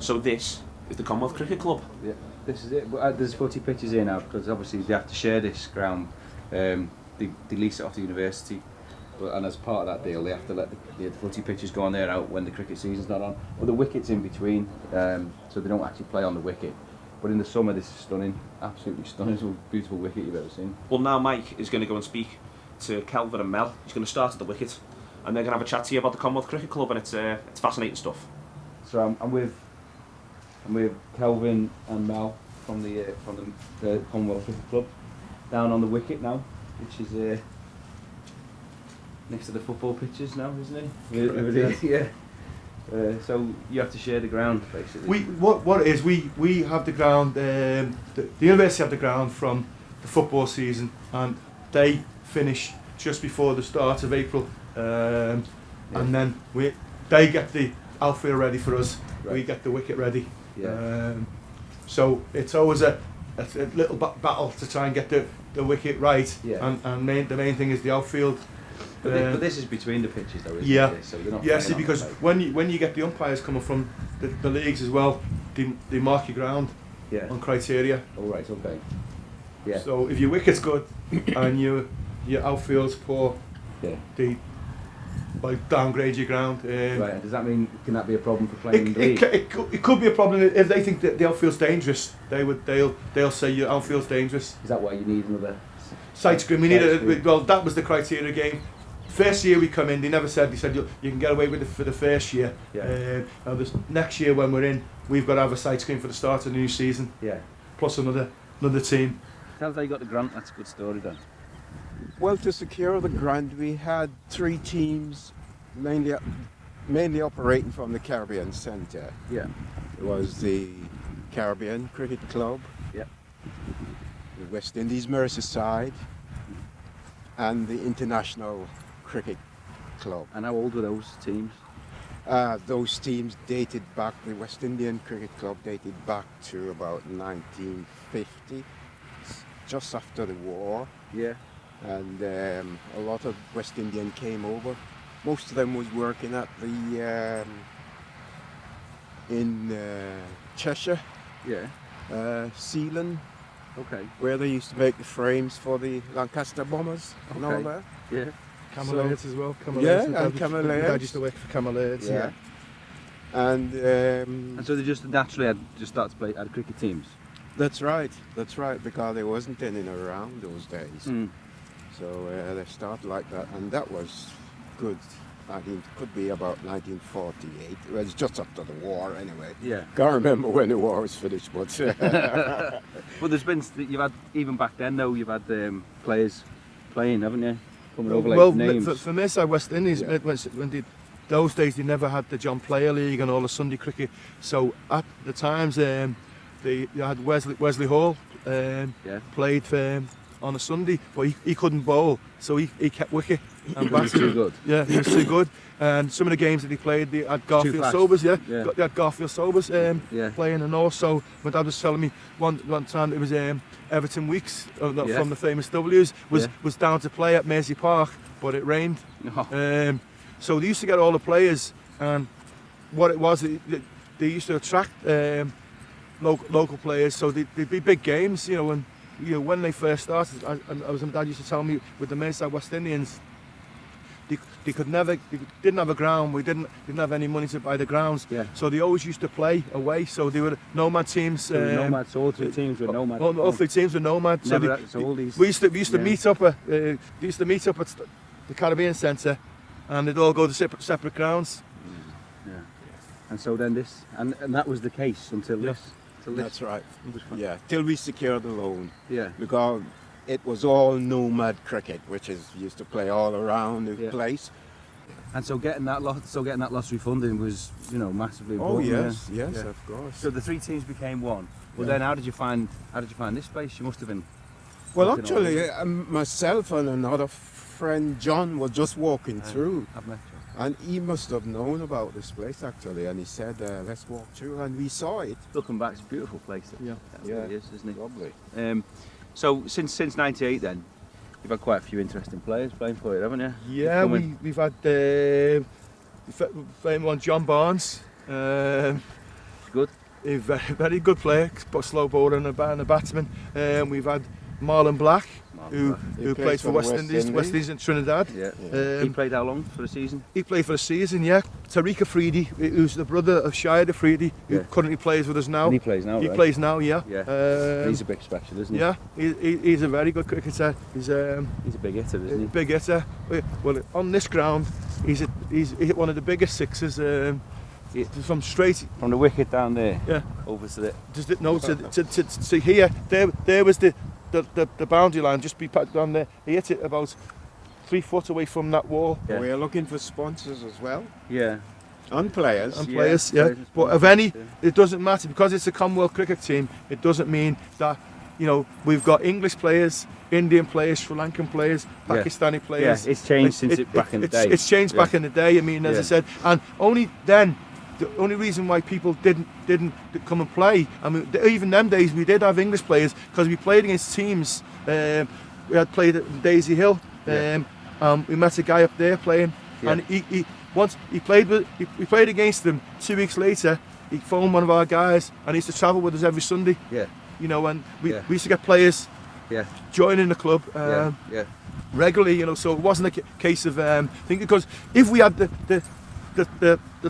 So this is the Commonwealth Cricket Club. Yeah, this is it. But there's footy pitches here now because obviously they have to share this ground. They lease it off the university, and as part of that deal, they have to let the footy pitches go on there out when the cricket season's not on. But the wicket's in between, so they don't actually play on the wicket. But in the summer, this is stunning, absolutely stunning. It's the most beautiful wicket you've ever seen. Well, now Mike is going to go and speak to Kelvin and Mel. He's going to start at the wicket, and they're going to have a chat to you about the Commonwealth Cricket Club, and it's fascinating stuff. So I'm with Kelvin and Mel from the Commonwealth Cricket Club down on the wicket now, which is next to the football pitches now, isn't it? Yeah. So you have to share the ground basically. What it is, we have the ground. The university have the ground from the football season, and they finish just before the start of April, and then they get the outfield ready for us. Right. We get the wicket ready. Yeah. So it's always a little battle to try and get the wicket right. Yeah. And the main thing is the outfield. But this is between the pitches though, isn't it? So you're not see, because when you get the umpires coming from the leagues as well, they mark your ground on criteria. Oh right, okay. Yeah. So if your wicket's good and your outfield's poor, they downgrade your ground. Right. Does that mean, can that be a problem for playing in the league? It could be a problem if they think that the outfield's dangerous. They'll say your outfield's dangerous. Is that why you need another side screen? Well, that was the criteria game. First year we come in, they said you can get away with it for the first year. Yeah. Now this next year when we're in, we've got to have a side screen for the start of the new season. Yeah. Plus another team. Tell us how you got the grant. That's a good story then. Well, to secure the grant, we had 3 teams, mainly operating from the Caribbean Centre. Yeah. It was the Caribbean Cricket Club. Yeah. The West Indies Merseyside, and the International Cricket Club. And how old were those teams? Those teams dated back, the West Indian Cricket Club dated back to about 1950, just after the war. Yeah. And a lot of West Indian came over. Most of them was working at the in Cheshire. Yeah. Sealand. Okay. Where they used to make the frames for the Lancaster bombers and all that. Yeah. Camelids as well. And Camelids. Dad used to work for Camelids. Yeah. And so they just naturally had started to play at cricket teams. That's right, because there wasn't any around those days. Mm. So they started like that, and that was good. I think it could be about 1948. It was just after the war, anyway. Yeah. Can't remember when the war was finished, but. Well, you've had, even back then though, you've had players playing, haven't you? Coming over like names. For Merseyside West Indies, those days they never had the John Player League and all the Sunday cricket. So at the times, they had Wesley Hall played on a Sunday, but he couldn't bowl, so he kept wicket and batting. He was too good. Yeah, he was too good. And some of the games that he played, they had Garfield Sobers. They had Garfield Sobers playing, and also my dad was telling me one time it was Everton Weeks from the famous W's was down to play at Mersey Park, but it rained. Oh. So they used to get all the players, and what it was, they used to attract local players. So they'd be big games, and when they first started, my dad used to tell me with the Merseyside West Indians, they didn't have a ground. We didn't have any money to buy the grounds. Yeah. So they always used to play away. So they were nomad teams. Nomads. All 3 teams were nomad. All 3 teams were nomad. We used to meet up at the Caribbean Centre, and they'd all go to separate grounds. Yeah. And so then this, and that was the case until this. That's right. Yeah, till we secured the loan. Yeah. Because it was all nomad cricket, which is used to play all around the place. And so getting that loss refunded was, massively important. Oh yes, of course. So the 3 teams became one. Well, then how did you find this place? You must have been. Well, actually, myself and another friend John was just walking through. I've met you. And he must have known about this place actually, and he said, "Let's walk through," and we saw it. Looking back, it's a beautiful place. Yeah, it is, isn't it? Lovely. So since '98, then you've had quite a few interesting players playing for you, haven't you? Yeah, we've had the famous one, John Barnes, good. A very good player, but slow bowler and a batsman. We've had Marlon Black, who plays for West Indies and Trinidad. Yeah. He played how long for the season? He played for a season, yeah. Tariq Afridi, who's the brother of Shahid Afridi, who currently plays with us now. And he plays now, He right? plays now, yeah. He's a big special, isn't he? Yeah, he's a very good cricketer. He's a big hitter, isn't he? Big hitter. Well, on this ground, he's hit one of the biggest sixes. From the wicket down there, yeah, over to the. Just no to here. There was the boundary line. Just be packed down there. He hit it about 3 foot away from that wall. Yeah. We are looking for sponsors as well. Yeah. And players. And players, yeah. But of any, it doesn't matter because it's a Commonwealth cricket team. It doesn't mean that we've got English players, Indian players, Sri Lankan players, Pakistani players. Yeah, it's changed since back in the day. It's changed back in the day. I mean, as I said, and only then. The only reason why people didn't come and play, I mean, even them days we did have English players because we played against teams. We had played at Daisy Hill. We met a guy up there playing, and he played against them. 2 weeks later, he phoned one of our guys, and he used to travel with us every Sunday. Yeah. And we used to get players. Joining the club. Regularly. So it wasn't a case of thinking because if we had the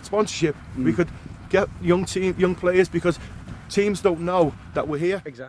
sponsorship, we could get young players because teams don't know that we're here. Exactly.